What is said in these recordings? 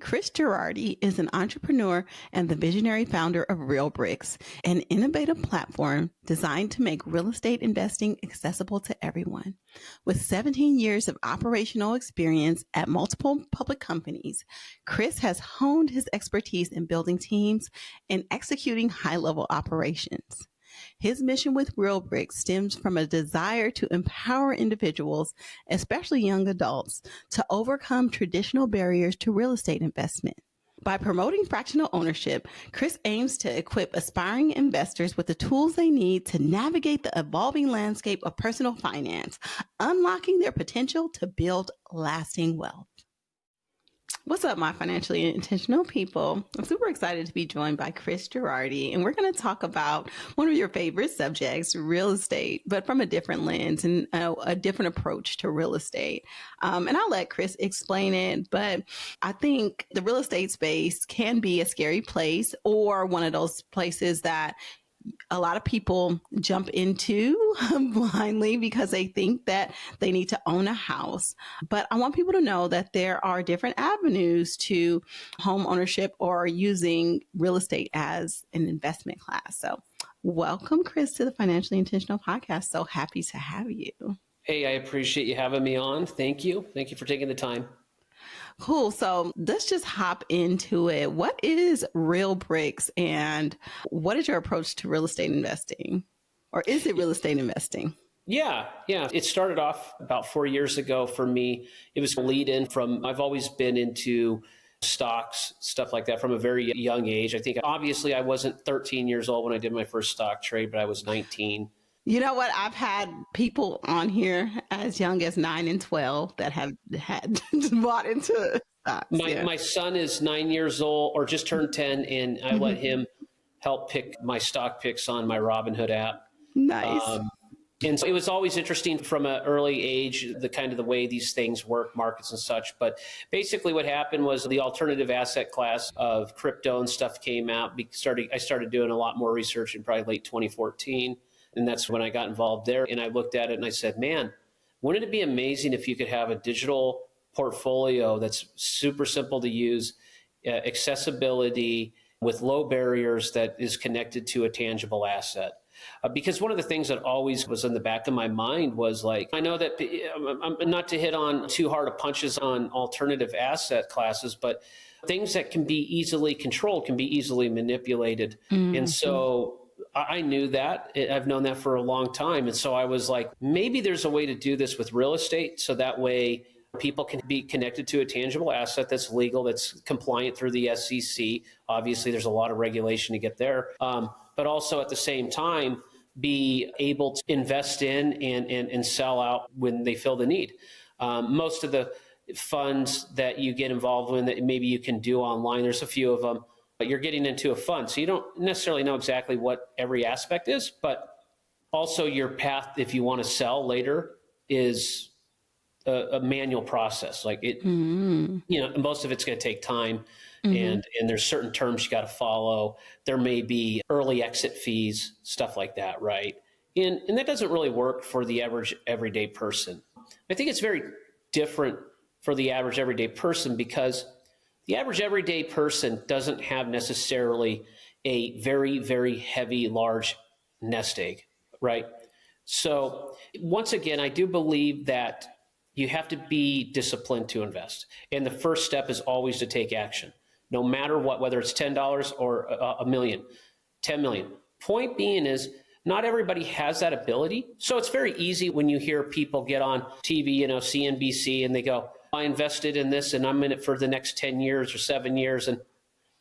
Chris Gerardi is an entrepreneur and the visionary founder of Realbricks, an innovative platform designed to make real estate investing accessible to everyone. With 17 years of operational experience at multiple public companies, Chris has honed his expertise in building teams and executing high-level operations. His mission with Realbricks stems from a desire to empower individuals, especially young adults, to overcome traditional barriers to real estate investment. By promoting fractional ownership, Chris aims to equip aspiring investors with the tools they need to navigate the evolving landscape of personal finance, unlocking their potential to build lasting wealth. What's up, my financially intentional people? I'm super excited to be joined by Chris Gerardi, and we're going to talk about one of your favorite subjects, real estate, but from a different lens and a different approach to real estate. And I'll let Chris explain it, but I think the real estate space can be a scary place or one of those places that a lot of people jump into blindly because they think that they need to own a house. But I want people to know that there are different avenues to home ownership or using real estate as an investment class. So welcome, Chris, to the Financially Intentional Podcast. So happy to have you. Hey, I appreciate you having me on. Thank you. Thank you for taking the time. Cool. So let's just hop into it. What is Realbricks and what is your approach to real estate investing? Or is it real estate investing? Yeah. It started off about 4 years ago for me. It was a lead in from, I've always been into stocks, stuff like that from a very young age. I think obviously I wasn't 13 years old when I did my first stock trade, but I was 19. You know what? I've had people on here as young as 9 and 12 that have had bought into stocks. My son is 9 years old or just turned 10, and I let him help pick my stock picks on my Robinhood app. Nice. And so it was always interesting from an early age, the way these things work, markets and such. But basically what happened was the alternative asset class of crypto and stuff came out. I started doing a lot more research in probably late 2014. And that's when I got involved there. And I looked at it and I said, man, wouldn't it be amazing if you could have a digital portfolio that's super simple to use, accessibility with low barriers that is connected to a tangible asset? Because one of the things that always was in the back of my mind was like, I know that not to hit on too hard of punches on alternative asset classes, but things that can be easily controlled, can be easily manipulated. Mm-hmm. And so I knew that. I've known that for a long time. And so I was like, maybe there's a way to do this with real estate so that way people can be connected to a tangible asset that's legal, that's compliant through the SEC. Obviously, there's a lot of regulation to get there. But also at the same time, be able to invest in and sell out when they feel the need. Most of the funds that you get involved in that maybe you can do online, there's a few of them. But you're getting into a fund. So you don't necessarily know exactly what every aspect is, but also your path, if you want to sell later, is a manual process. Like it, most of it's going to take time and there's certain terms you got to follow. There may be early exit fees, stuff like that, right? And that doesn't really work for the average everyday person. I think it's very different for the average everyday person because the average everyday person doesn't have necessarily a very, very heavy, large nest egg, right? So once again, I do believe that you have to be disciplined to invest. And the first step is always to take action, no matter what, whether it's $10 or a million, 10 million. Point being is not everybody has that ability. So it's very easy when you hear people get on TV, CNBC, and they go, I invested in this and I'm in it for the next 10 years or 7 years. And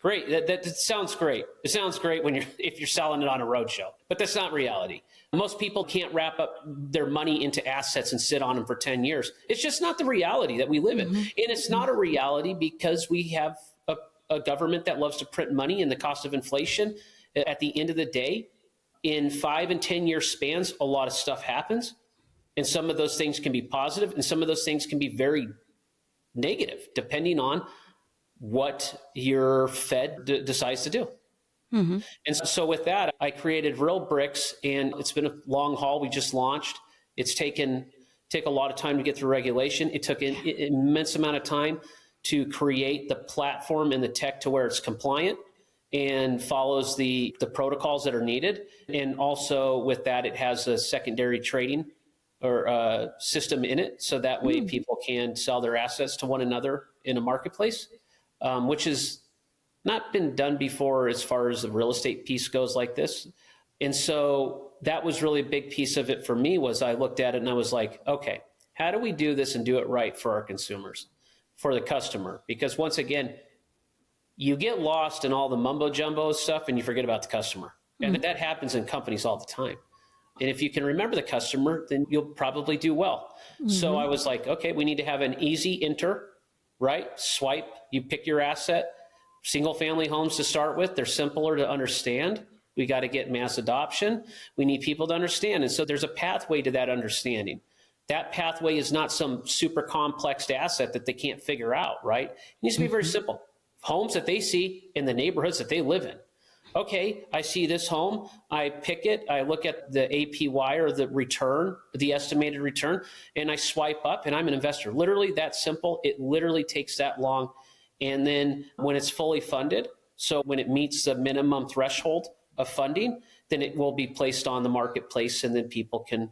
great, that sounds great. It sounds great if you're selling it on a roadshow, but that's not reality. Most people can't wrap up their money into assets and sit on them for 10 years. It's just not the reality that we live in. And it's not a reality because we have a government that loves to print money and the cost of inflation. At the end of the day, in 5 and 10 year spans, a lot of stuff happens. And some of those things can be positive and some of those things can be very negative, depending on what your Fed decides to do. And so with that, I created Realbricks, and it's been a long haul. We just launched. It's take a lot of time to get through regulation. It took an immense amount of time to create the platform and the tech to where it's compliant and follows the protocols that are needed. And also with that, it has a secondary trading or system in it. So that way people can sell their assets to one another in a marketplace, which has not been done before as far as the real estate piece goes like this. And so that was really a big piece of it for me. Was I looked at it and I was like, okay, how do we do this and do it right for our consumers, for the customer? Because once again, you get lost in all the mumbo jumbo stuff and you forget about the customer. And that happens in companies all the time. And if you can remember the customer, then you'll probably do well. So I was like, okay, we need to have an easy enter, right? Swipe, you pick your asset. Single family homes to start with, they're simpler to understand. We got to get mass adoption. We need people to understand. And so there's a pathway to that understanding. That pathway is not some super complex asset that they can't figure out, right? It needs to be very simple. Homes that they see in the neighborhoods that they live in. Okay, I see this home, I pick it, I look at the APY or the return, the estimated return, and I swipe up and I'm an investor. Literally that simple. It literally takes that long. And then when it's fully funded, so when it meets the minimum threshold of funding, then it will be placed on the marketplace and then people can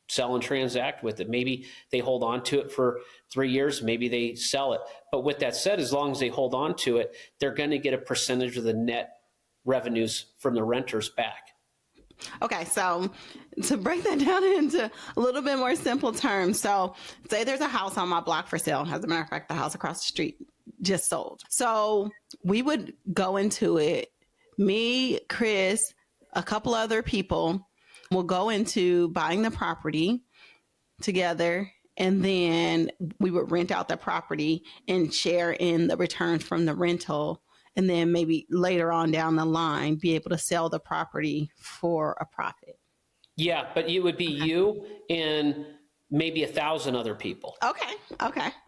sell and transact with it. Maybe they hold on to it for 3 years, maybe they sell it. But with that said, as long as they hold on to it, they're going to get a percentage of the net revenues from the renters back. Okay, so to break that down into a little bit more simple terms. So say there's a house on my block for sale. As a matter of fact, the house across the street just sold. So we would go into it. Me, Chris, a couple other people will go into buying the property together. And then we would rent out the property and share in the returns from the rental. And then maybe later on down the line, be able to sell the property for a profit. Yeah, but it would be you and maybe 1,000 other people. Okay.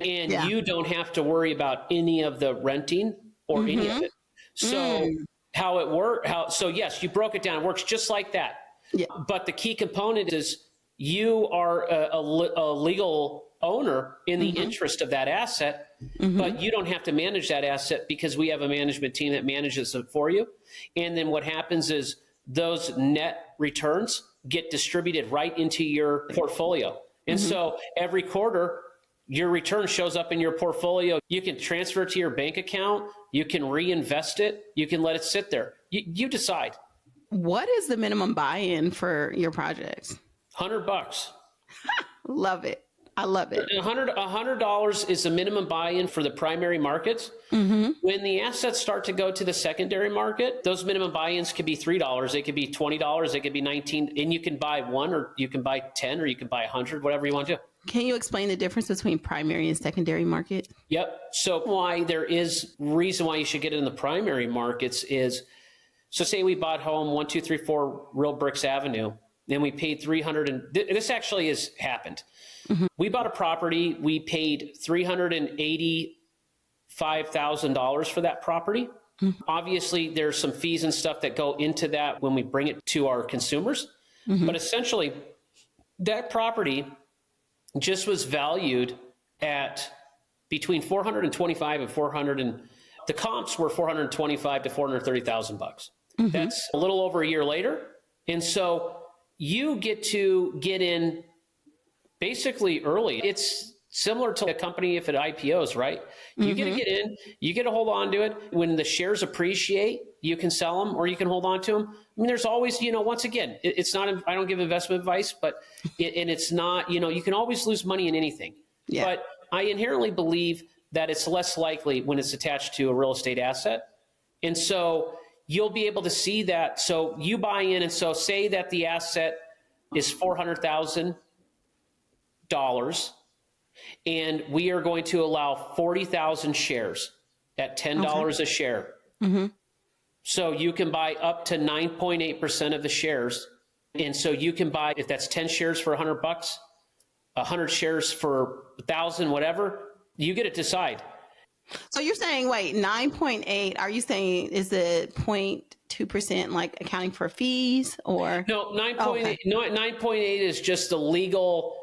And you don't have to worry about any of the renting or any of it. So how it works, so yes, you broke it down. It works just like that. Yeah. But the key component is you are a legal owner in the interest of that asset, but you don't have to manage that asset because we have a management team that manages it for you. And then what happens is those net returns get distributed right into your portfolio. And so every quarter, your return shows up in your portfolio. You can transfer it to your bank account. You can reinvest it. You can let it sit there. You decide. What is the minimum buy-in for your projects? $100. Love it. I love it. $100 is the minimum buy-in for the primary markets. When the assets start to go to the secondary market, those minimum buy-ins could be $3. It could be $20. It could be $19. And you can buy one, or you can buy 10, or you can buy 100, whatever you want to do. Can you explain the difference between primary and secondary market? Yep. So why there is reason why you should get it in the primary markets is, so say we bought home 1234 Realbricks Avenue, and we paid $300, and this actually has happened. We bought a property, we paid $385,000 for that property. Obviously, there's some fees and stuff that go into that when we bring it to our consumers. But essentially, that property just was valued at between 425 and 400, and the comps were 425 to 430,000 bucks. That's a little over a year later. And so you get to get in basically early. It's similar to a company if it IPOs, right? You get to get in, you get to hold on to it. When the shares appreciate, you can sell them or you can hold on to them. I mean, there's always, once again, it's not, I don't give investment advice, but, and it's not, you can always lose money in anything. Yeah. But I inherently believe that it's less likely when it's attached to a real estate asset. And so you'll be able to see that. So you buy in, and so say that the asset is $400,000, and we are going to allow 40,000 shares at $10 a share. So you can buy up to 9.8% of the shares. And so you can buy, if that's 10 shares for $100, 100 shares for 1,000, whatever, you get to decide. So you're saying, wait, 9.8, are you saying is it 0.2% like accounting for fees, or? No, 9.8, okay. No, 9.8 is just the legal,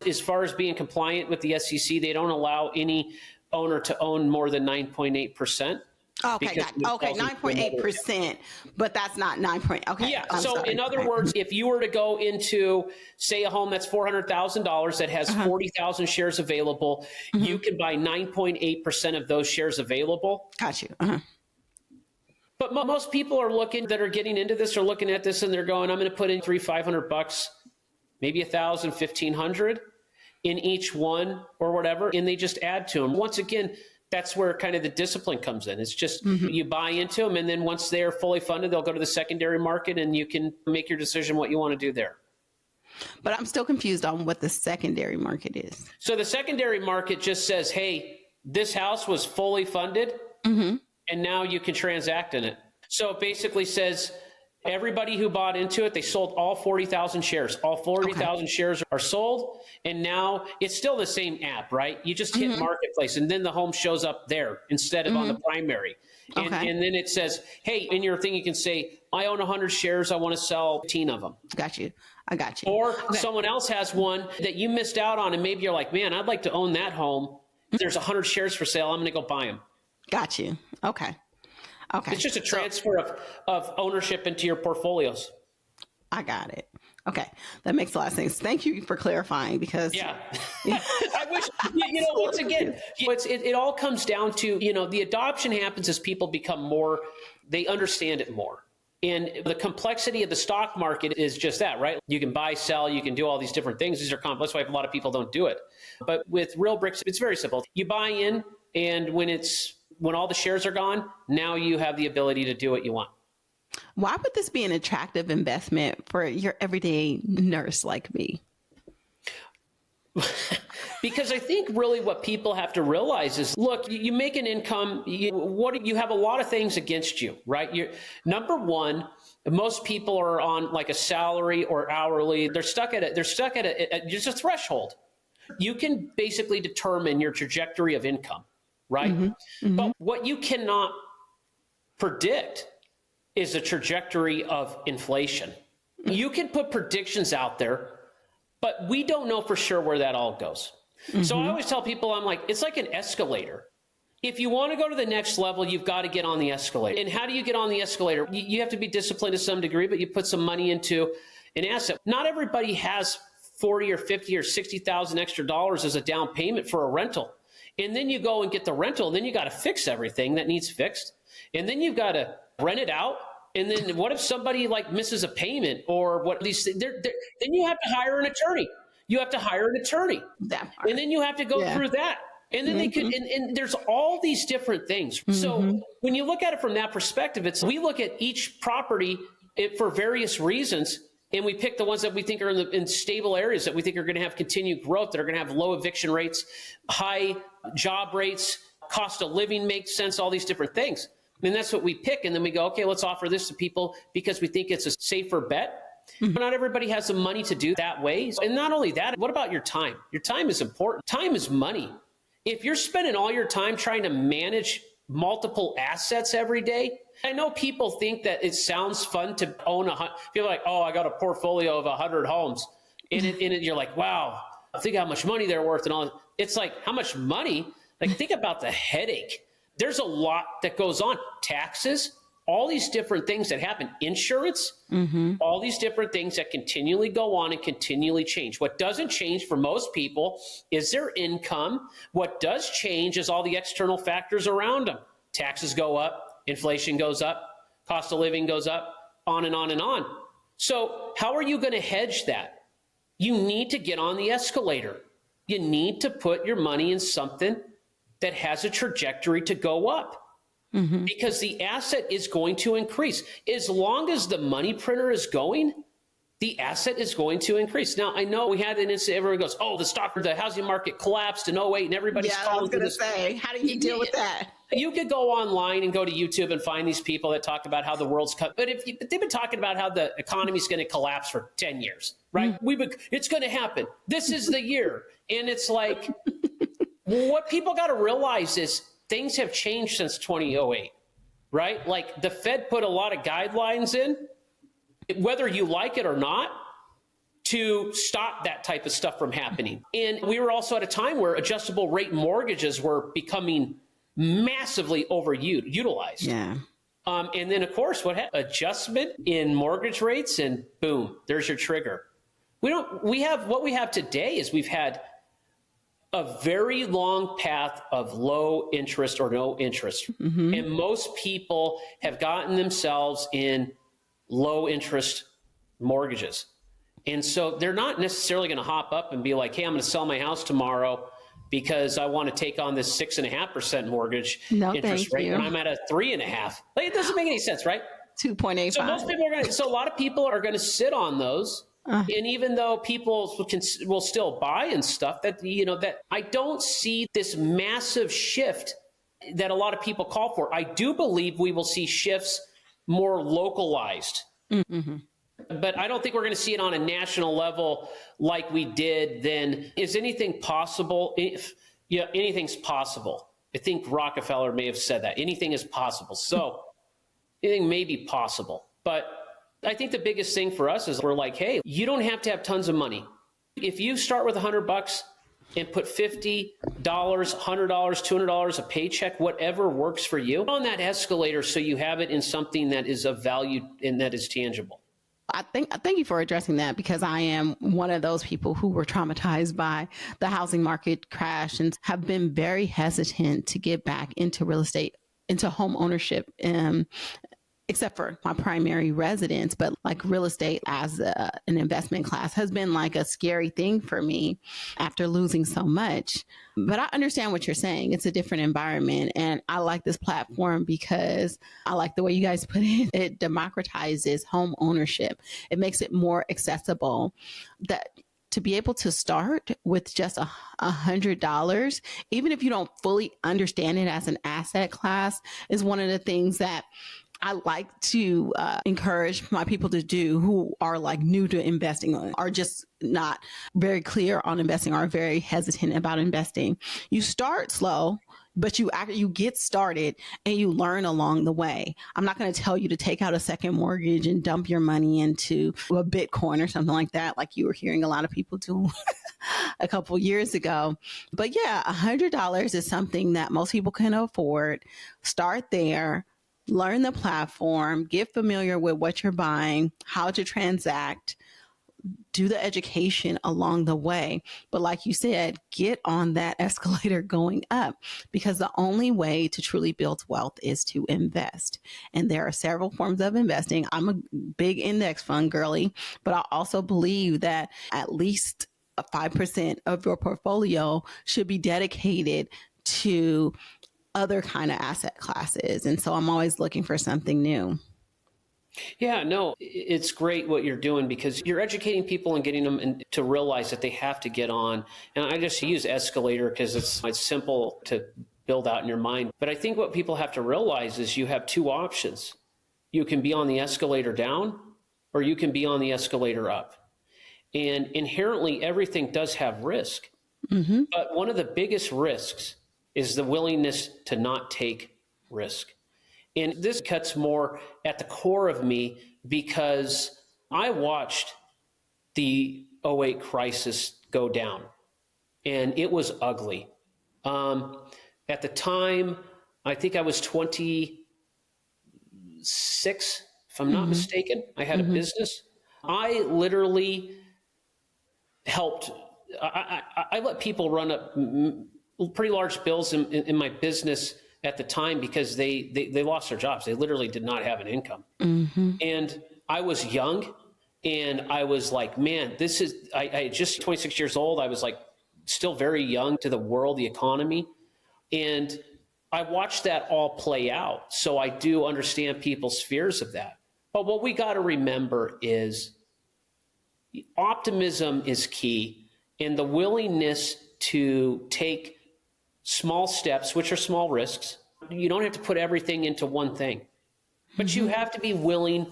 as far as being compliant with the SEC, they don't allow any owner to own more than 9.8%. Okay, 9.8%, but that's not 9 point. Okay. Yeah. So in other words, if you were to go into, say, a home that's $400,000 that has 40,000 shares available, you can buy 9.8% of those shares available. Got you. But most people are looking, that are getting into this, are looking at this and they're going, I'm going to put in $500, maybe 1,000, 1,500 in each one or whatever, and they just add to them. Once again, that's where kind of the discipline comes in. It's just you buy into them, and then once they're fully funded, they'll go to the secondary market, and you can make your decision what you want to do there. But I'm still confused on what the secondary market is. So the secondary market just says, hey, this house was fully funded, and now you can transact in it. So it basically says everybody who bought into it, they sold all 40,000 shares. All 40,000 shares are sold, and now it's still the same app, right? You just hit marketplace, and then the home shows up there instead of on the primary. And then it says, hey, in your thing, you can say, I own 100 shares. I want to sell 15 of them. Got you. I got you. Or someone else has one that you missed out on, and maybe you're like, man, I'd like to own that home. There's 100 shares for sale. I'm going to go buy them. Got you. Okay. Okay. It's just a transfer of ownership into your portfolios. I got it. Okay. That makes a lot of sense. Thank you for clarifying, because I wish, once again, it all comes down to, the adoption happens as people become more, they understand it more. And the complexity of the stock market is just that, right? You can buy, sell, you can do all these different things. These are complex. That's why a lot of people don't do it. But with Realbricks, it's very simple. You buy in, and when all the shares are gone, now you have the ability to do what you want. Why would this be an attractive investment for your everyday nurse like me? Because I think really what people have to realize is, look, you make an income, you have a lot of things against you, right? Number one, most people are on like a salary or hourly. They're stuck at just a threshold. You can basically determine your trajectory of income, right? But what you cannot predict is the trajectory of inflation. You can put predictions out there, but we don't know for sure where that all goes. So I always tell people, I'm like, it's like an escalator. If you want to go to the next level, you've got to get on the escalator. And how do you get on the escalator? You have to be disciplined to some degree, but you put some money into an asset. Not everybody has 40 or 50 or 60,000 extra dollars as a down payment for a rental. And then you go and get the rental, and then you got to fix everything that needs fixed. And then you've got to rent it out. And then what if somebody like misses a payment or what these things? Then you have to hire an attorney. You have to hire an attorney. And then you have to go through that. And then they could, and there's all these different things. So when you look at it from that perspective, we look at each property for various reasons, and we pick the ones that we think are in stable areas that we think are going to have continued growth, that are going to have low eviction rates, high job rates, cost of living makes sense, all these different things. And that's what we pick. And then we go, okay, let's offer this to people because we think it's a safer bet. But not everybody has the money to do that way. And not only that, what about your time? Your time is important. Time is money. If you're spending all your time trying to manage multiple assets every day, I know people think that it sounds fun to own people are like, oh, I got a portfolio of 100 homes. And you're like, wow, think how much money they're worth and all that. It's like, how much money? Like, think about the headache. There's a lot that goes on. Taxes, all these different things that happen. Insurance, all these different things that continually go on and continually change. What doesn't change for most people is their income. What does change is all the external factors around them. Taxes go up, inflation goes up, cost of living goes up, on and on and on. So how are you going to hedge that? You need to get on the escalator. You need to put your money in something that has a trajectory to go up. Because the asset is going to increase. As long as the money printer is going, the asset is going to increase. Now, I know we had an incident, everyone goes, oh, the housing market collapsed in 08 and everybody's calling. I was going to say, how do you deal with that? You could go online and go to YouTube and find these people that talk about how the world's cut. But they've been talking about how the economy is going to collapse for 10 years, right? It's going to happen. This is the year. And it's like, what people got to realize is things have changed since 2008, right? Like the Fed put a lot of guidelines in, whether you like it or not, to stop that type of stuff from happening. And we were also at a time where adjustable rate mortgages were becoming massively overutilized. Yeah. And then, of course, adjustment in mortgage rates, and boom, there's your trigger. What we have today is we've had a very long path of low interest or no interest. Mm-hmm. And most people have gotten themselves in low interest mortgages. And so they're not necessarily going to hop up and be like, hey, I'm going to sell my house tomorrow because I want to take on this 6.5% mortgage interest rate when I'm at a 3.5%. Like, it doesn't make any sense, right? 2.85. So most people so a lot of people are going to sit on those. And even though people will still buy and stuff, that I don't see this massive shift that a lot of people call for. I do believe we will see shifts more localized. Mm-hmm. But I don't think we're going to see it on a national level like we did then. Is anything possible? Anything's possible. I think Rockefeller may have said that. Anything is possible. So anything may be possible. But I think the biggest thing for us is we're like, hey, you don't have to have tons of money. If you start with $100 and put $50, $100, $200 a paycheck, whatever works for you, on that escalator so you have it in something that is of value and that is tangible. I thank you for addressing that, because I am one of those people who were traumatized by the housing market crash and have been very hesitant to get back into real estate, into home ownership, except for my primary residence. But like real estate as an investment class has been like a scary thing for me after losing so much. But I understand what you're saying. It's a different environment. And I like this platform because I like the way you guys put it. It democratizes home ownership. It makes it more accessible. That to be able to start with just $100, even if you don't fully understand it as an asset class, is one of the things that I like to encourage my people to do who are like new to investing, are just not very clear on investing, are very hesitant about investing. You start slow, but you get started and you learn along the way. I'm not going to tell you to take out a second mortgage and dump your money into a Bitcoin or something like that, like you were hearing a lot of people do a couple years ago. But yeah, $100 is something that most people can afford. Start there. Learn the platform, get familiar with what you're buying, how to transact, do the education along the way. But like you said, get on that escalator going up, because the only way to truly build wealth is to invest. And there are several forms of investing. I'm a big index fund girly, but I also believe that at least 5% of your portfolio should be dedicated to other kind of asset classes. And so I'm always looking for something new. Yeah, no, it's great what you're doing, because you're educating people and getting them to realize that they have to get on. And I just use escalator because it's simple to build out in your mind. But I think what people have to realize is you have two options. You can be on the escalator down, or you can be on the escalator up. And inherently, everything does have risk. Mm-hmm. But one of the biggest risks is the willingness to not take risk. And this cuts more at the core of me, because I watched the '08 crisis go down, and it was ugly. At the time, I think I was 26, if I'm not mistaken. I had a business. I literally helped, I let people run up pretty large bills in my business at the time, because they lost their jobs. They literally did not have an income. Mm-hmm. And I was young, and I was like, man, I just 26 years old. I was like still very young to the world, the economy. And I watched that all play out. So I do understand people's fears of that. But what we got to remember is optimism is key, and the willingness to take small steps, which are small risks. You don't have to put everything into one thing, but you have to be willing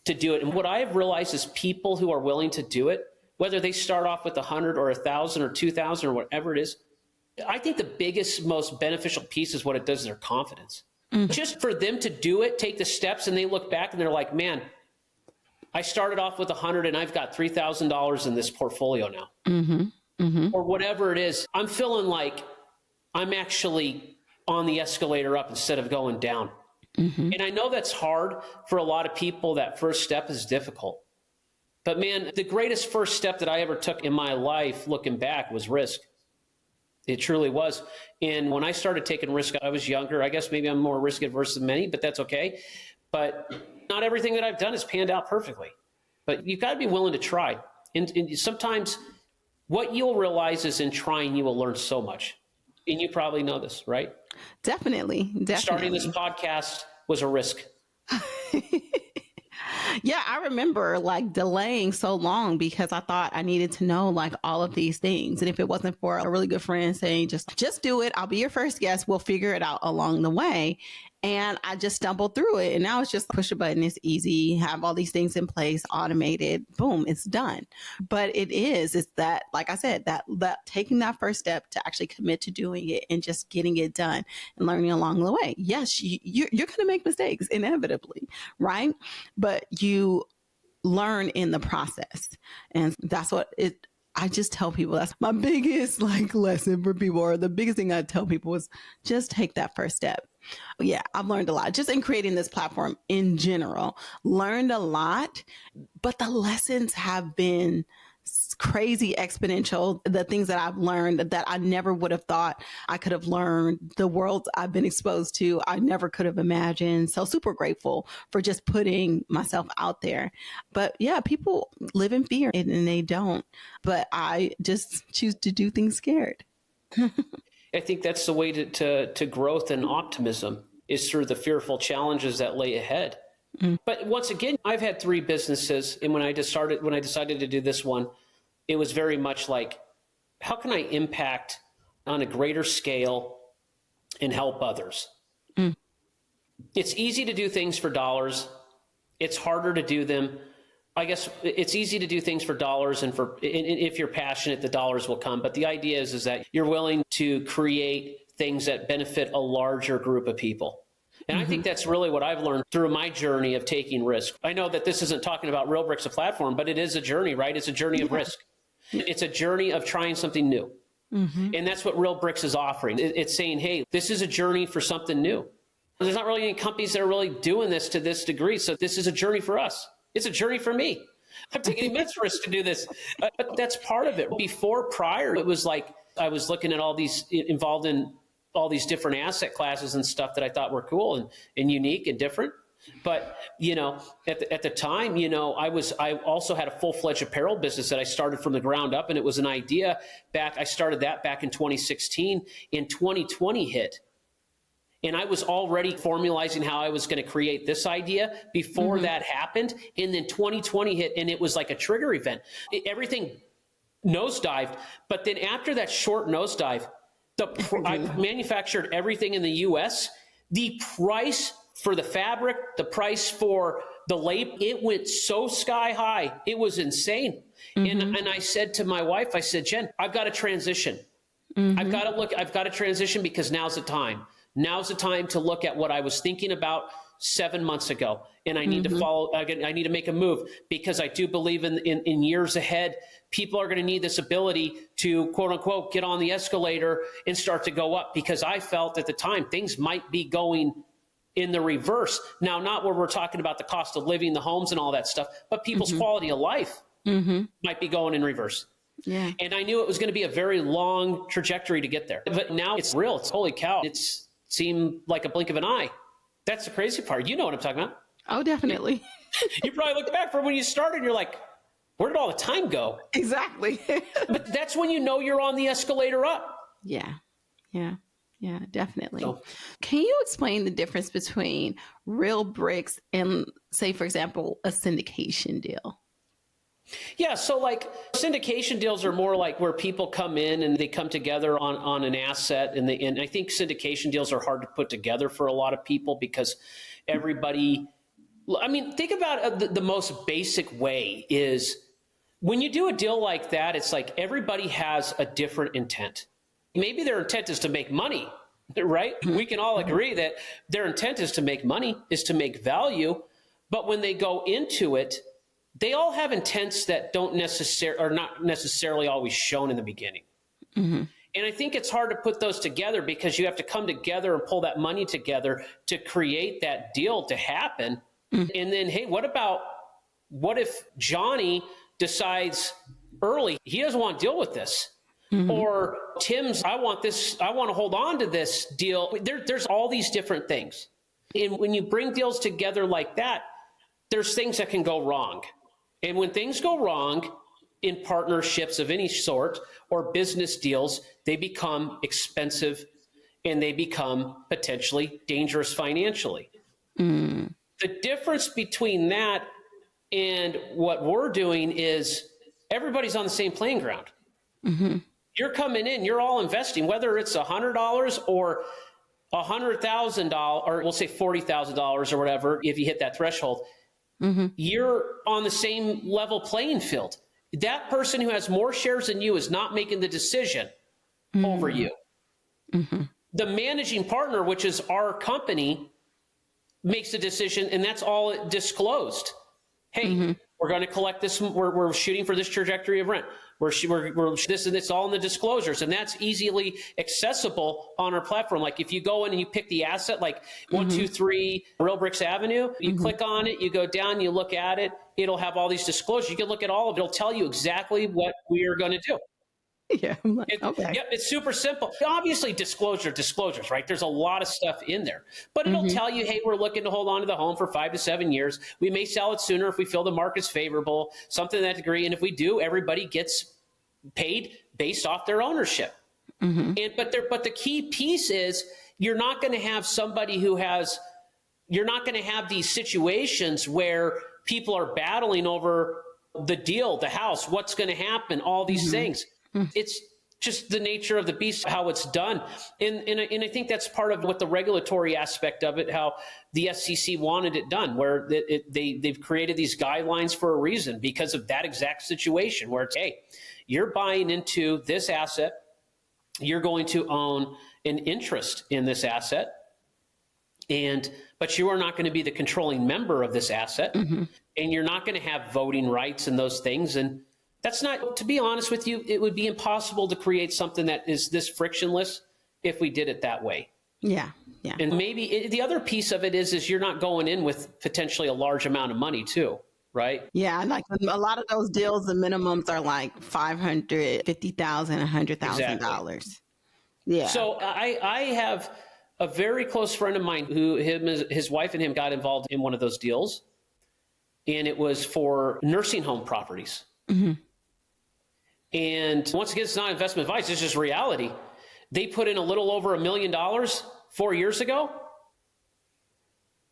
to do it. And what I have realized is people who are willing to do it, whether they start off with 100 or 1,000 or 2,000 or whatever it is, I think the biggest, most beneficial piece is what it does is their confidence. Just for them to do it, take the steps, and they look back and they're like, man, I started off with 100 and I've got $3,000 in this portfolio now. Or whatever it is. I'm feeling like I'm actually on the escalator up instead of going down. And I know that's hard for a lot of people. That first step is difficult. But man, the greatest first step that I ever took in my life, looking back, was risk. It truly was. And when I started taking risk, I was younger. I guess maybe I'm more risk adverse than many, but that's okay. But not everything that I've done has panned out perfectly. But you've got to be willing to try. And sometimes what you'll realize is in trying, you will learn so much. And you probably know this, right? Definitely. Starting this podcast was a risk. Yeah, I remember like delaying so long because I thought I needed to know like all of these things. And if it wasn't for a really good friend saying, just do it, I'll be your first guest, we'll figure it out along the way. And I just stumbled through it. And now it's just push a button. It's easy. Have all these things in place, automated, boom, it's done. But it's that, like I said, that taking that first step to actually commit to doing it and just getting it done and learning along the way. Yes, you're going to make mistakes inevitably, right? But you learn in the process. And that's what I just tell people, that's my biggest like lesson for people, or the biggest thing I tell people is just take that first step. Yeah, I've learned a lot just in creating this platform in general, learned a lot, but the lessons have been crazy exponential. The things that I've learned that I never would have thought I could have learned, the world I've been exposed to, I never could have imagined. So super grateful for just putting myself out there. But yeah, people live in fear and they don't, but I just choose to do things scared. I think that's the way to growth and optimism, is through the fearful challenges that lay ahead. But once again, I've had 3 businesses. And when I decided to do this one, it was very much like, how can I impact on a greater scale and help others? It's easy to do things for dollars. It's harder to do them. I guess it's easy to do things for dollars, and if you're passionate, the dollars will come. But the idea is that you're willing to create things that benefit a larger group of people. And I think that's really what I've learned through my journey of taking risk. I know that this isn't talking about Realbricks, a platform, but it is a journey, right? It's a journey of risk. It's a journey of trying something new. And that's what Realbricks is offering. It's saying, hey, this is a journey for something new. There's not really any companies that are really doing this to this degree. So this is a journey for us. It's a journey for me. I'm taking immense risk to do this. But that's part of it. Prior, it was like I was looking at all these, involved in all these different asset classes and stuff that I thought were cool and unique and different. But, at the time, I also had a full-fledged apparel business that I started from the ground up, and it was an idea I started that back in 2016. In 2020 hit. And I was already formalizing how I was going to create this idea before that happened. And then 2020 hit, and it was like a trigger event. Everything nosedived. But then after that short nosedive, I manufactured everything in the US. The price for the fabric, the price for the labor, it went so sky high. It was insane. And I said to my wife, I said, Jen, I've got to transition. I've got to transition because now's the time. Now's the time to look at what I was thinking about 7 months ago. And I need to follow, I need to make a move, because I do believe in years ahead, people are going to need this ability to, quote unquote, get on the escalator and start to go up, because I felt at the time things might be going in the reverse. Now, not where we're talking about the cost of living, the homes and all that stuff, but people's quality of life might be going in reverse. Yeah. And I knew it was going to be a very long trajectory to get there. But now it's real. It's holy cow. It's seemed like a blink of an eye. That's the crazy part. You know what I'm talking about. Oh, definitely. You probably look back from when you started and you're like, where did all the time go? Exactly. But that's when you know you're on the escalator up. Yeah, definitely. So, can you explain the difference between Realbricks and, say, for example, a syndication deal? Yeah, so like syndication deals are more like where people come in and they come together on an asset, and I think syndication deals are hard to put together for a lot of people, because everybody, I mean, think about the most basic way is when you do a deal like that, it's like everybody has a different intent. Maybe their intent is to make money, right? We can all agree that their intent is to make money, is to make value, but when they go into it, they all have intents that are not necessarily always shown in the beginning. Mm-hmm. And I think it's hard to put those together because you have to come together and pull that money together to create that deal to happen. Mm-hmm. And then, hey, what if Johnny decides early he doesn't want to deal with this? Mm-hmm. Or Tim's, I want to hold on to this deal. There's all these different things. And when you bring deals together like that, there's things that can go wrong. And when things go wrong in partnerships of any sort or business deals, they become expensive and they become potentially dangerous financially. Mm. The difference between that and what we're doing is everybody's on the same playing ground. Mm-hmm. You're coming in, you're all investing, whether it's $100 or $100,000, or we'll say $40,000 or whatever, if you hit that threshold. Mm-hmm. You're on the same level playing field. That person who has more shares than you is not making the decision over you. Mm-hmm. The managing partner, which is our company, makes the decision, and that's all disclosed. Hey, we're going to collect this. We're shooting for this trajectory of rent. We're this, and it's all in the disclosures, and that's easily accessible on our platform. Like if you go in and you pick the asset, like 123 Realbricks Avenue, you click on it, you go down, you look at it, it'll have all these disclosures. You can look at all of it. It'll tell you exactly what we are going to do. Yeah. I'm like, okay. Yep, it's super simple. Obviously, disclosures, right? There's a lot of stuff in there, but it'll tell you, hey, we're looking to hold on to the home for 5 to 7 years. We may sell it sooner if we feel the market's favorable, something to that degree. And if we do, everybody gets paid based off their ownership. Mm-hmm. But the key piece is you're not going to have you're not going to have these situations where people are battling over the deal, the house, what's going to happen, all these things. It's just the nature of the beast, how it's done. And I think that's part of what the regulatory aspect of it, how the SEC wanted it done, where they've created these guidelines for a reason because of that exact situation where it's, hey, you're buying into this asset, you're going to own an interest in this asset, but you are not going to be the controlling member of this asset, and you're not going to have voting rights and those things. And that's not, to be honest with you, it would be impossible to create something that is this frictionless if we did it that way. Yeah. Yeah. And maybe the other piece of it is you're not going in with potentially a large amount of money too, right? Yeah. Like a lot of those deals, the minimums are like $550,000, $100,000. Yeah. So I have a very close friend of mine who his wife and him got involved in one of those deals. And it was for nursing home properties. Mm-hmm. And once again, it's not investment advice, it's just reality. They put in a little over $1 million 4 years ago.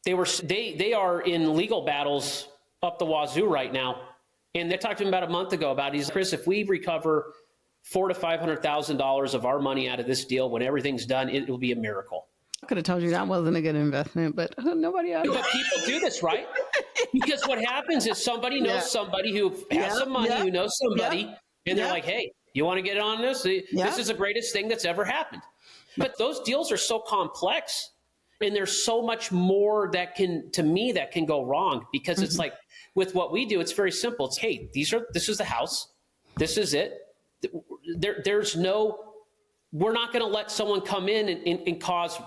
They are in legal battles up the wazoo right now. And they talked to him about a month ago about, Chris, if we recover $400,000 to $500,000 of our money out of this deal, when everything's done, it will be a miracle. I could have told you that wasn't a good investment, but nobody else. But people do this, right? Because what happens is somebody knows somebody who has some money, who knows somebody, and they're like, hey, you want to get on this? This is the greatest thing that's ever happened. But those deals are so complex, and there's so much more that can go wrong, because it's like with what we do, it's very simple. It's, hey, this is the house. This is it. We're not going to let someone come in and cause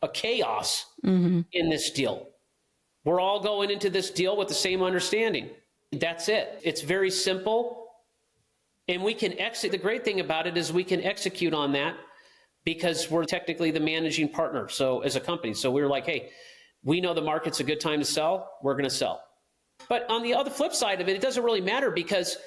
a chaos in this deal. We're all going into this deal with the same understanding. That's it. It's very simple. And we can the great thing about it is we can execute on that because we're technically the managing partner. So as a company, so we're like, hey, we know the market's a good time to sell. We're going to sell. But on the other flip side of it, it doesn't really matter because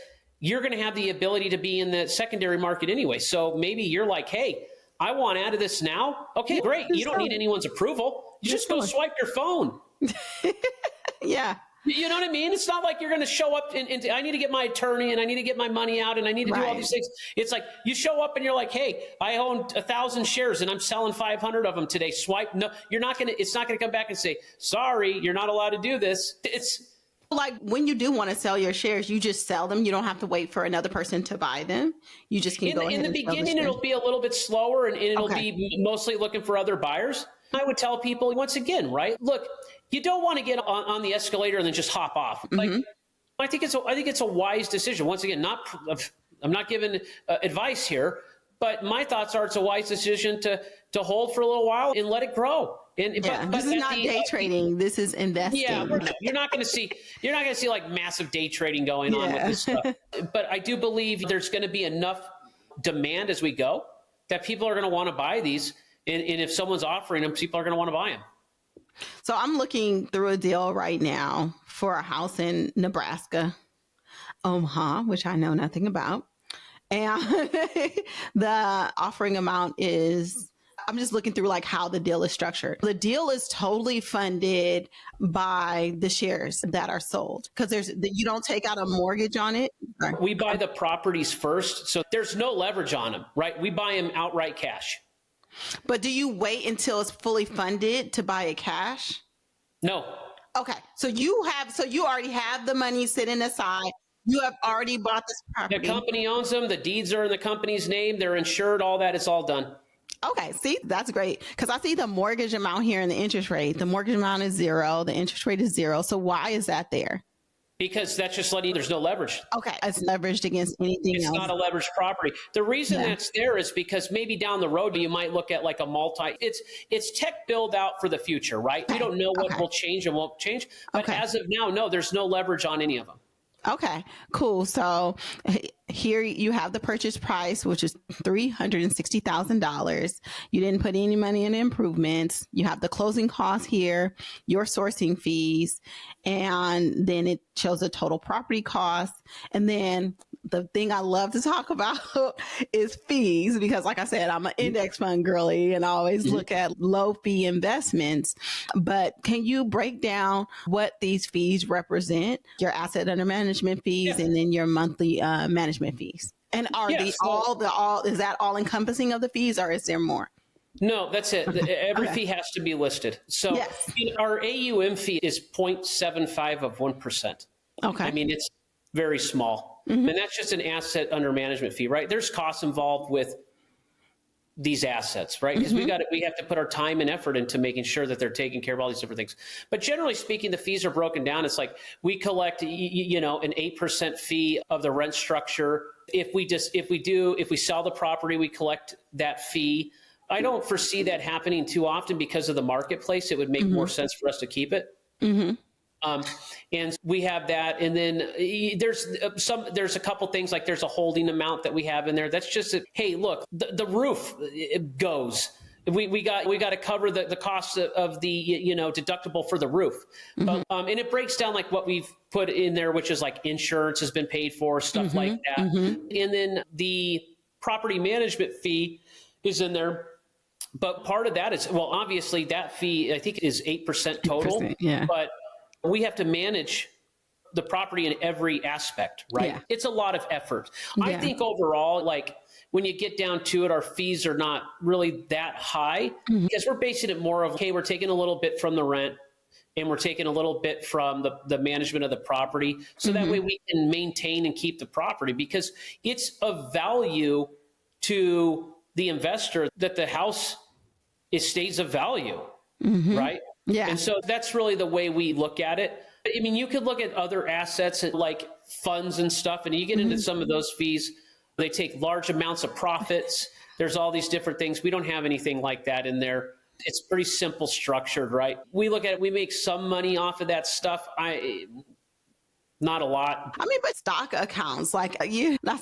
you're going to have the ability to be in the secondary market anyway. So maybe you're like, hey, I want out of this now. Okay, great. You don't need anyone's approval. You just go swipe your phone. Yeah. You know what I mean? It's not like you're going to show up and I need to get my attorney and I need to get my money out and I need to do all these things. It's like you show up and you're like, hey, I own 1,000 shares and I'm selling 500 of them today. Swipe. No, it's not going to come back and say, sorry, you're not allowed to do this. It's like when you do want to sell your shares, you just sell them. You don't have to wait for another person to buy them. You just can go ahead. In the beginning, it'll be a little bit slower and it'll be mostly looking for other buyers. I would tell people once again, right? Look, you don't want to get on the escalator and then just hop off. Like I think it's a wise decision. Once again, I'm not giving advice here, but my thoughts are it's a wise decision to hold for a little while and let it grow. But this is not day trading. This is investing. Yeah, you're not going to see like massive day trading going on with this stuff. But I do believe there's going to be enough demand as we go that people are going to want to buy these, and if someone's offering them, people are going to want to buy them. So I'm looking through a deal right now for a house in Nebraska, Omaha, which I know nothing about. And the offering amount is, I'm just looking through like how the deal is structured. The deal is totally funded by the shares that are sold because you don't take out a mortgage on it. We buy the properties first. So there's no leverage on them, right? We buy them outright cash. But do you wait until it's fully funded to buy it cash? No. Okay. So you already have the money sitting aside. You have already bought this property. The company owns them. The deeds are in the company's name. They're insured, all that. It's all done. Okay. See, that's great. Because I see the mortgage amount here and the interest rate. The mortgage amount is 0. The interest rate is 0. So why is that there? Because that's just letting there's no leverage. Okay. It's leveraged against anything else. It's not a leveraged property. The reason that's there is because maybe down the road you might look at like a it's tech build out for the future, right? We don't know what will change and won't change. But as of now, no, there's no leverage on any of them. Okay, cool. So here you have the purchase price, which is $360,000. You didn't put any money in improvements. You have the closing costs here, your sourcing fees, and then it shows the total property cost. And then the thing I love to talk about is fees, because like I said, I'm an index fund girly and I always look at low fee investments. But can you break down what these fees represent, your asset under management fees, and then your monthly management fees? And are is that all encompassing of the fees, or is there more? No, that's it. Every fee has to be listed. So our AUM fee is 0.75 of 1%. Okay. I mean, it's very small. And that's just an asset under management fee, right? There's costs involved with these assets, right? Because we have to put our time and effort into making sure that they're taking care of all these different things. But generally speaking, the fees are broken down. It's like we collect, an 8% fee of the rent structure. If we sell the property, we collect that fee. I don't foresee that happening too often because of the marketplace. It would make more sense for us to keep it. And we have that. And then there's a couple things, like there's a holding amount that we have in there. That's just, hey, look, the roof goes. We got to cover the cost of the, deductible for the roof. But, and it breaks down like what we've put in there, which is like insurance has been paid for, stuff like that. And then the property management fee is in there. But part of that is, well, obviously that fee, I think, is 8% total. 8%, but we have to manage the property in every aspect, right? Yeah. It's a lot of effort. I think overall, like when you get down to it, our fees are not really that high because we're basing it more of, okay, we're taking a little bit from the rent and we're taking a little bit from the management of the property. So that way we can maintain and keep the property, because it's of value to the investor that the house stays of value, right? Yeah. And so that's really the way we look at it. I mean, you could look at other assets like funds and stuff, and you get into some of those fees. They take large amounts of profits. There's all these different things. We don't have anything like that in there. It's pretty simple structured, right? We look at it, we make some money off of that stuff. Not a lot. I mean, but stock accounts, like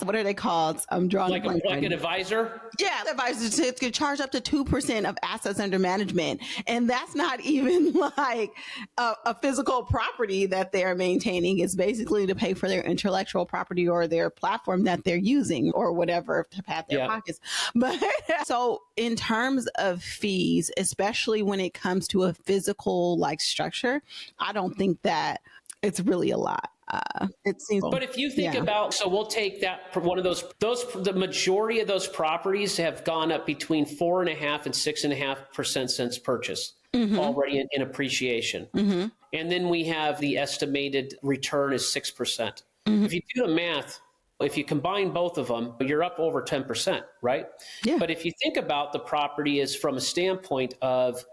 what are they called? I'm drawing like an advisor. Yeah, advisor to charge up to 2% of assets under management, and that's not even like a physical property that they're maintaining. It's basically to pay for their intellectual property or their platform that they're using or whatever to pad their pockets. But so in terms of fees, especially when it comes to a physical like structure, I don't think that it's really a lot. It seems, but if you think about, so we'll take that one of the majority of those properties have gone up between 4.5% and 6.5% since purchase already in appreciation. And then we have the estimated return is 6%. If you do the math, if you combine both of them, you're up over 10%, right? Yeah. But if you think about the property is from a standpoint of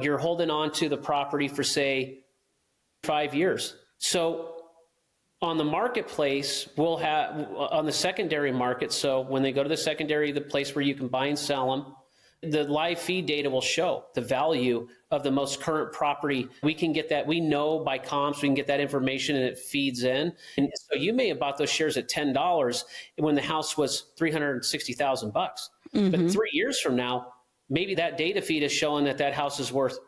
you're holding on to the property for say 5 years. So On the marketplace, we'll have on the secondary market. So when they go to the secondary, the place where you can buy and sell them, the live feed data will show the value of the most current property. We can get that. We know by comps, we can get that information and it feeds in. And so you may have bought those shares at $10 when the house was $360,000. Mm-hmm. But 3 years from now, maybe that data feed is showing that that house is worth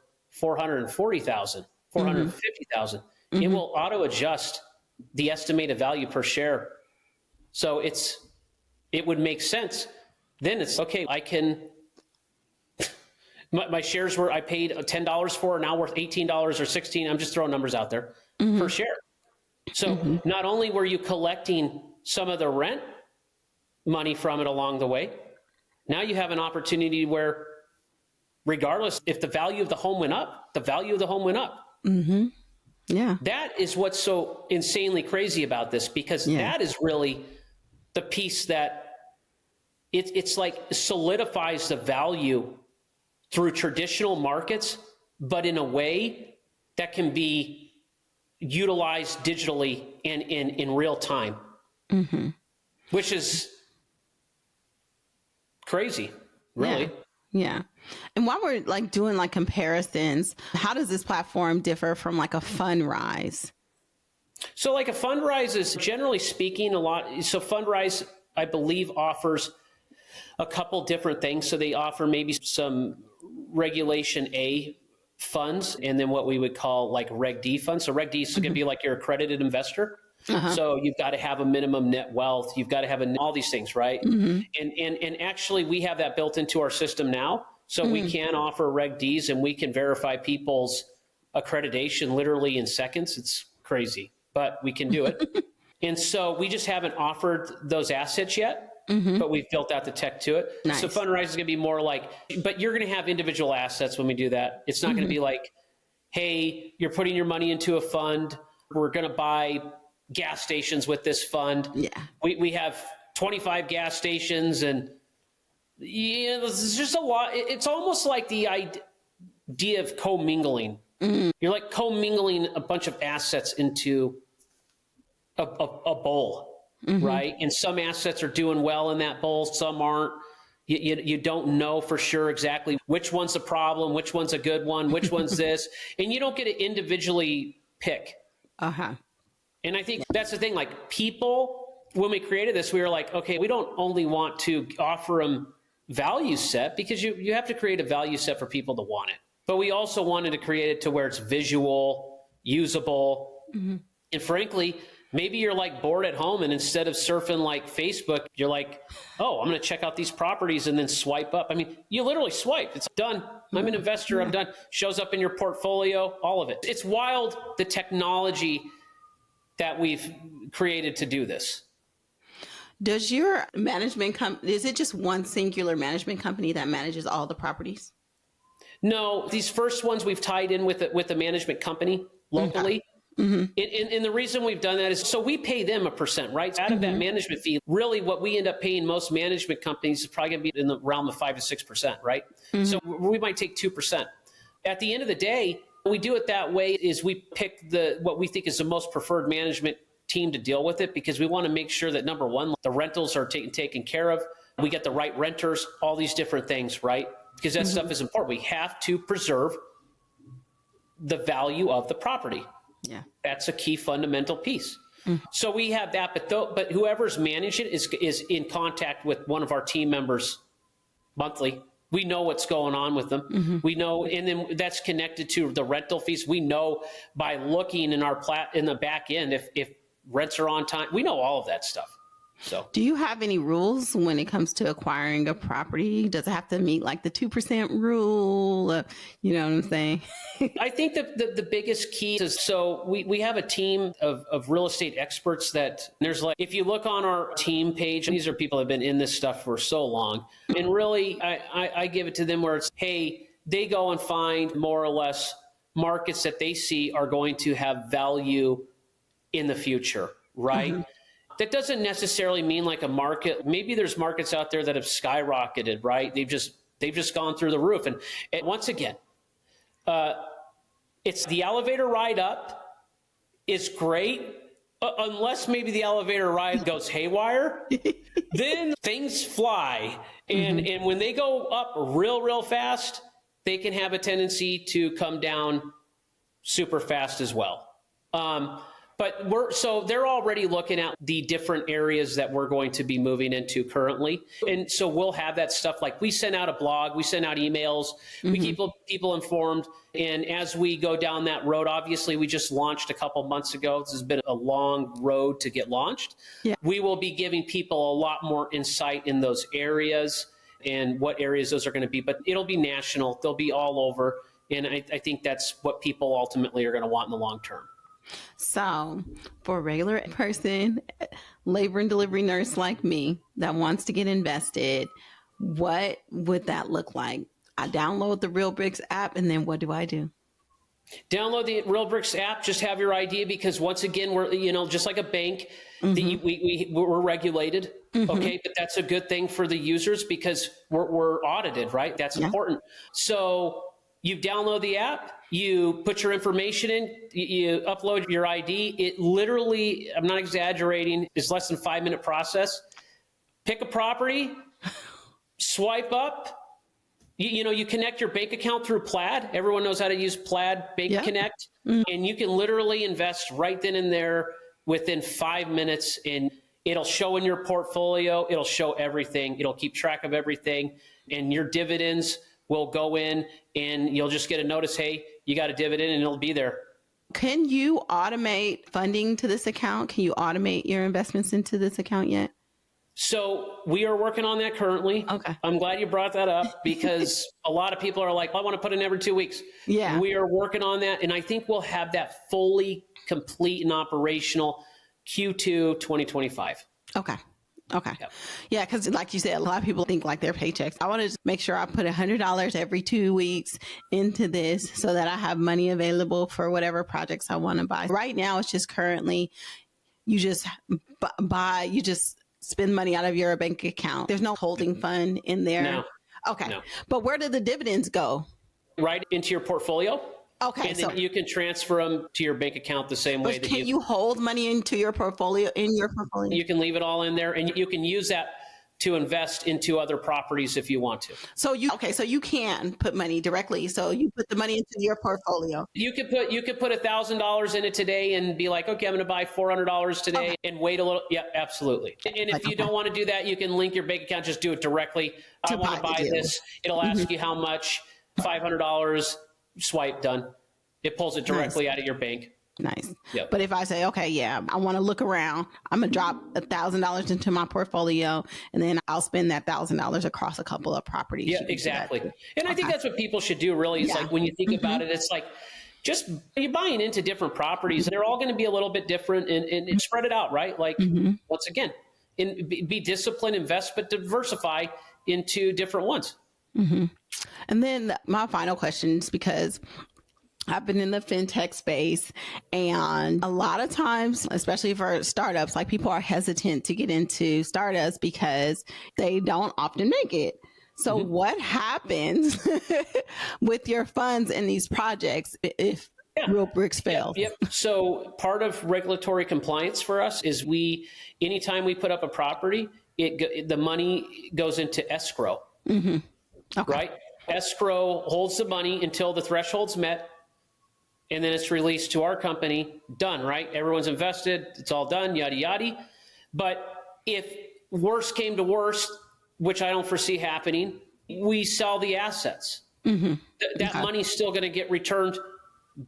$440,000, $450,000. Mm-hmm. It will auto adjust the estimated value per share. So it would make sense. Then it's okay. I can. My shares I paid $10 for, are now worth $18 or $16. I'm just throwing numbers out there per share. So not only were you collecting some of the rent money from it along the way, now you have an opportunity where, regardless if the value of the home went up, the value of the home went up. Mm-hmm. Yeah. That is what's so insanely crazy about this, because that is really the piece that it's like solidifies the value through traditional markets, but in a way that can be utilized digitally and in real time, which is crazy, really. Yeah. And while we're like doing like comparisons, how does this platform differ from like a Fundrise? So like a Fundrise is, generally speaking, a lot. So Fundrise, I believe, offers a couple different things. So they offer maybe some Regulation A funds, and then what we would call like Reg D funds. So Reg D is going to be like your accredited investor. So you've got to have a minimum net wealth. You've got to have all these things, right? And actually, we have that built into our system now. So we can offer Reg Ds, and we can verify people's accreditation literally in seconds. It's crazy, but we can do it. And so we just haven't offered those assets yet. But we've built out the tech to it. Nice. So Fundrise is going to be more like, but you're going to have individual assets when we do that. It's not going to be like, hey, you're putting your money into a fund. We're going to buy gas stations with this fund. Yeah. We have 25 gas stations, and there's just a lot. It's almost like the idea of commingling. You're like commingling a bunch of assets into a bowl. Right? And some assets are doing well in that bowl, some aren't. You don't know for sure exactly which one's a problem, which one's a good one, which one's this. And you don't get to individually pick. And I think that's the thing. Like, people, when we created this, we were like, okay, we don't only want to offer them value set, because you have to create a value set for people to want it. But we also wanted to create it to where it's visual, usable. And frankly, maybe you're like bored at home, and instead of surfing like Facebook, you're like, oh, I'm going to check out these properties and then swipe up. I mean, you literally swipe. It's done. I'm an investor. I'm done. Shows up in your portfolio, all of it. It's wild, the technology that we've created to do this. Does your management is it just one singular management company that manages all the properties? No, these first ones we've tied in with the management company locally. And the reason we've done that is so we pay them a percent, right? Out of that management fee, really what we end up paying most management companies is probably going to be in the realm of 5 to 6%, right? So we might take 2%. At the end of the day, we do it that way is we pick what we think is the most preferred management team to deal with it, because we want to make sure that, number one, the rentals are taken care of. We get the right renters, all these different things, right? Because that stuff is important. We have to preserve the value of the property. Yeah, that's a key fundamental piece. So we have that, but whoever's managing it is in contact with one of our team members monthly. We know what's going on with them. We know, and then that's connected to the rental fees. We know by looking in in the back end if rents are on time. We know all of that stuff. So, do you have any rules when it comes to acquiring a property? Does it have to meet like the 2% rule? You know what I'm saying? I think that the biggest key is, so we have a team of real estate experts that there's like, if you look on our team page, these are people that have been in this stuff for so long. And really, I give it to them where it's, hey, they go and find more or less markets that they see are going to have value in the future, right? That doesn't necessarily mean like a market. Maybe there's markets out there that have skyrocketed, right? They've just gone through the roof. And once again, it's the elevator ride up is great, Unless maybe the elevator ride goes haywire, then things fly. And when they go up real fast, they can have a tendency to come down super fast as well. But so they're already looking at the different areas that we're going to be moving into currently. And so we'll have that stuff, like we send out a blog, we send out emails, we keep people informed. And as we go down that road, obviously we just launched a couple months ago. This has been a long road to get launched. Yeah. We will be giving people a lot more insight in those areas and what areas those are going to be, but it'll be national. They'll be all over. And I think that's what people ultimately are going to want in the long term. So for a regular person, labor and delivery nurse like me that wants to get invested, what would that look like? I download the Realbricks app, and then what do I do? Download the Realbricks app. Just have your ID, because once again, we're, just like a bank, we're regulated. Okay, but that's a good thing for the users because we're audited, right? That's important. So you download the app, you put your information in, you upload your ID. It literally, I'm not exaggerating, is less than 5-minute process. Pick a property, swipe up. You connect your bank account through Plaid. Everyone knows how to use Plaid Bank Connect. And you can literally invest right then and there within 5 minutes, and it'll show in your portfolio. It'll show everything. It'll keep track of everything, and your dividends will go in, and you'll just get a notice, hey, you got a dividend, and it'll be there. Can you automate funding to this account? Can you automate your investments into this account yet? So we are working on that currently. Okay. I'm glad you brought that up because a lot of people are like, I want to put in every 2 weeks. Yeah. We are working on that. And I think we'll have that fully complete and operational Q2 2025. Okay. Yep. Yeah, because like you said, a lot of people think like their paychecks. I want to just make sure I put $100 every 2 weeks into this so that I have money available for whatever projects I want to buy. Right now, it's just currently you just spend money out of your bank account. There's no holding fund in there. No. Okay. No. But where do the dividends go? Right into your portfolio. Okay. And then you can transfer them to your bank account the same way that you hold money into your portfolio You can leave it all in there, and you can use that to invest into other properties if you want to. So you can put money directly. So you put the money into your portfolio. You could put $1,000 in it today and be like, okay, I'm going to buy $400 today and wait a little. Yeah, absolutely. And if you don't want to do that, you can link your bank account, just do it directly. I want to buy this. It'll ask you how much, $500, swipe, done. It pulls it directly out of your bank. Nice. Yep. But if I say, okay, yeah, I want to look around, I'm going to drop $1,000 into my portfolio, and then I'll spend that $1,000 across a couple of properties. Yeah, exactly. And I think that's what people should do, really. It's like when you think about it, it's like just you're buying into different properties. They're all going to be a little bit different and spread it out, right? Like, once again, be disciplined, invest, but diversify into different ones. And then my final question is because I've been in the fintech space, and a lot of times, especially for startups, like people are hesitant to get into startups because they don't often make it. So what happens with your funds in these projects if Realbricks fails? Yep. So part of regulatory compliance for us is anytime we put up a property, the money goes into escrow. Okay. Right? Escrow holds the money until the threshold's met, and then it's released to our company. Done, right? Everyone's invested. It's all done, yada, yada. But if worst came to worst, which I don't foresee happening, we sell the assets. That money's still going to get returned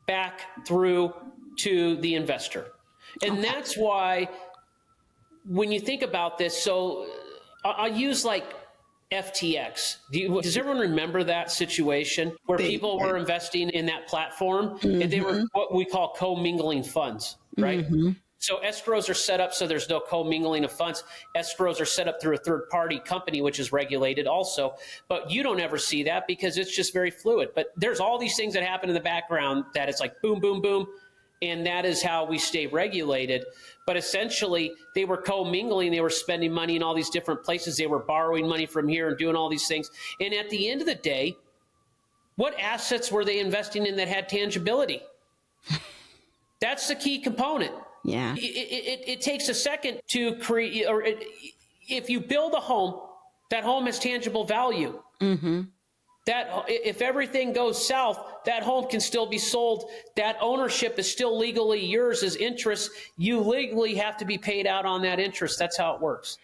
back through to the investor. And that's why when you think about this, so I'll use like FTX. Does everyone remember that situation where people were investing in that platform and they were what we call commingling funds, right? So escrows are set up so there's no commingling of funds. Escrows are set up through a third-party company, which is regulated also. But you don't ever see that because it's just very fluid. But there's all these things that happen in the background that it's like boom, boom, boom. And that is how we stay regulated. But essentially, they were commingling. They were spending money in all these different places. They were borrowing money from here and doing all these things. And at the end of the day, what assets were they investing in that had tangibility? That's the key component. Yeah. It takes a second to create, or if you build a home, that home has tangible value. Mm-hmm. That if everything goes south, that home can still be sold. That ownership is still legally yours as interest. You legally have to be paid out on that interest. That's how it works.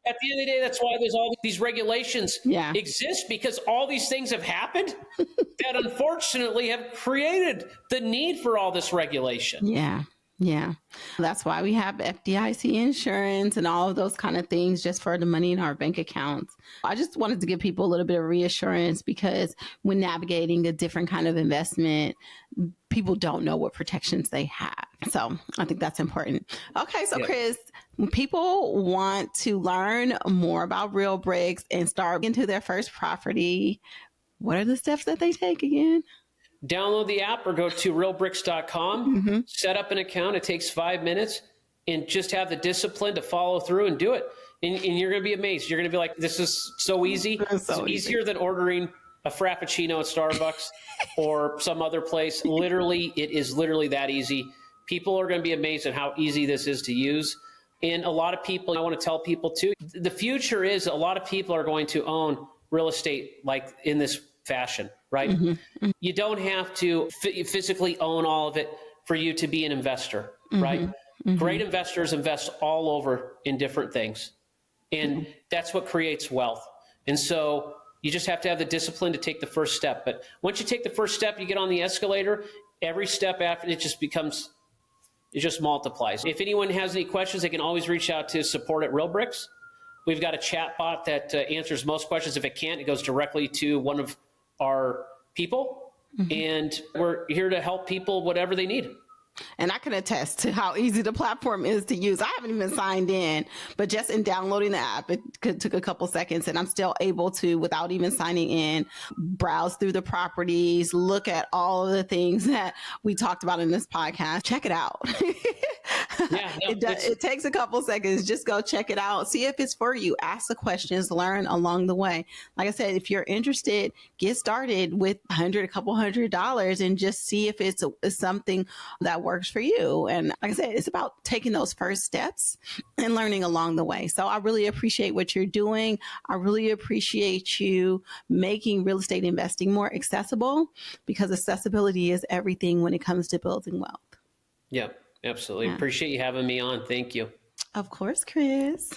At the end of the day, that's why there's all these regulations Yeah. exist, because all these things have happened that unfortunately have created the need for all this regulation. Yeah. Yeah. That's why we have FDIC insurance and all of those kind of things just for the money in our bank accounts. I just wanted to give people a little bit of reassurance because when navigating a different kind of investment, people don't know what protections they have. So I think that's important. Okay. So, Yep. Chris, when people want to learn more about Realbricks and start into their first property, what are the steps that they take again? Download the app or go to realbricks.com, Mm-hmm. set up an account. It takes 5 minutes, and just have the discipline to follow through and do it. And you're going to be amazed. You're going to be like, this is so easy. It's so It's easy. easier than ordering a Frappuccino at Starbucks or some other place. Literally, it is literally that easy. People are going to be amazed at how easy this is to use. And a lot of people, I want to tell people too, the future is a lot of people are going to own real estate like in this fashion, right? Mm-hmm. You don't have to physically own all of it for you to be an investor, right? Mm-hmm. Great investors invest all over in different things. And that's what creates wealth. And so you just have to have the discipline to take the first step. But once you take the first step, you get on the escalator, every step after it just becomes, it just multiplies. If anyone has any questions, they can always reach out to support at Realbricks. We've got a chat bot that answers most questions. If it can't, it goes directly to one of our people. Mm-hmm. And we're here to help people whatever they need. And I can attest to how easy the platform is to use. I haven't even signed in, but just in downloading the app, it took a couple seconds and I'm still able to, without even signing in, browse through the properties, look at all of the things that we talked about in this podcast. Check it out. Yeah, no, it takes a couple seconds. Just go check it out. See if it's for you. Ask the questions, learn along the way. Like I said, if you're interested, get started with a couple $100 and just see if it's something that works for you. And like I said, it's about taking those first steps and learning along the way. So I really appreciate what you're doing. I really appreciate you making real estate investing more accessible, because accessibility is everything when it comes to building wealth. Yeah, absolutely. Yeah. Appreciate you having me on. Thank you. Of course, Chris.